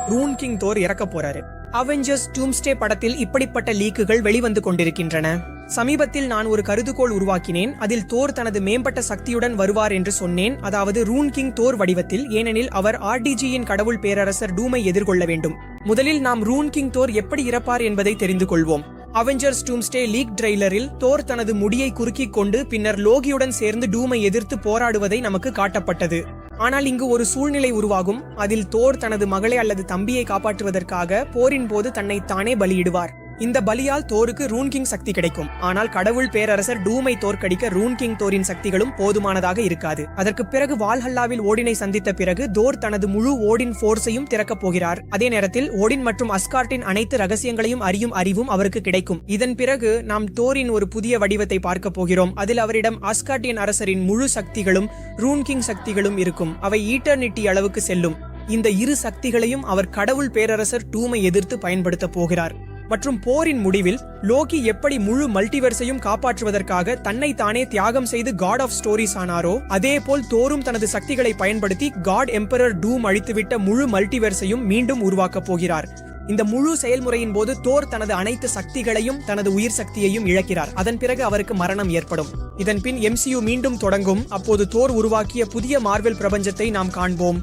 ரூன் king Thor இறக்க போறாரு. Avengers டூம்ஸ்டே படத்தில் இப்படிப்பட்ட லீக்குகள் வெளிவந்து கொண்டிருக்கின்றன. சமீபத்தில் நான் ஒரு கருதுகோள் உருவாக்கினேன். அதில் தோர் தனது மேம்பட்ட சக்தியுடன் வருவார் என்று சொன்னேன். அதாவது ரூன் கிங் தோர் வடிவத்தில். ஏனெனில் அவர் ஆர்டிஜியின் கடவுள் பேரரசர் டூமை எதிர்கொள்ள வேண்டும். முதலில் நாம் ரூன் கிங் தோர் எப்படி இறப்பார் என்பதை தெரிந்து கொள்வோம். அவெஞ்சர்ஸ் டூம்ஸ்டே லீக் ட்ரெய்லரில் தோர் தனது முடியை குறுக்கிக் கொண்டு பின்னர் லோகியுடன் சேர்ந்து டூமை எதிர்த்து போராடுவதை நமக்கு காட்டப்பட்டது. ஆனால் இங்கு ஒரு சூழ்நிலை உருவாகும். அதில் தோர் தனது மகளை அல்லது தம்பியை காப்பாற்றுவதற்காக போரின் போது தன்னை தானே பலியிடுவார். இந்த பலியால் தோருக்கு ரூன் கிங் சக்தி கிடைக்கும். ஆனால் கடவுள் பேரரசர் டூமை தோற்கடிக்க ரூன் கிங் தோரின் சக்திகளும் போதுமானதாக இருக்காது. அதற்கு பிறகு வால்ஹல்லாவில் ஓடினை சந்தித்த பிறகு தோர் தனது முழு ஓடின் போர்ஸையும் திறக்கப் போகிறார். அதே நேரத்தில் ஓடின் மற்றும் அஸ்கார்ட்டின் அனைத்து ரகசியங்களையும் அறியும் அறிவும் அவருக்கு கிடைக்கும். இதன் பிறகு நாம் தோரின் ஒரு புதிய வடிவத்தை பார்க்க போகிறோம். அதில் அவரிடம் அஸ்கார்ட்டியன் அரசரின் முழு சக்திகளும் ரூன் கிங் சக்திகளும் இருக்கும். அவை ஈட்டர்னிட்டி அளவுக்கு செல்லும். இந்த இரு சக்திகளையும் அவர் கடவுள் பேரரசர் டூமை எதிர்த்து பயன்படுத்த போகிறார். மற்றும் போரின் முடிவில் லோகி எப்படி முழு மல்டிவர்ஸையும் காப்பாற்றுவதற்காக தன்னை தானே தியாகம் செய்து காட் ஆஃப் ஸ்டோரிஸ் ஆனாரோ, அதே போல் தோரும் தனது சக்திகளை பயன்படுத்தி காட் எம்பரர் டூம் அழித்துவிட்ட முழு மல்டிவர்ஸையும் மீண்டும் உருவாக்கப் போகிறார். இந்த முழு செயல்முறையின் போது தோர் தனது அனைத்து சக்திகளையும் தனது உயிர் சக்தியையும் இழக்கிறார். அதன் பிறகு அவருக்கு மரணம் ஏற்படும். இதன் பின் MCU மீண்டும் தொடங்கும். அப்போது தோர் உருவாக்கிய புதிய மார்வெல் பிரபஞ்சத்தை நாம் காண்போம்.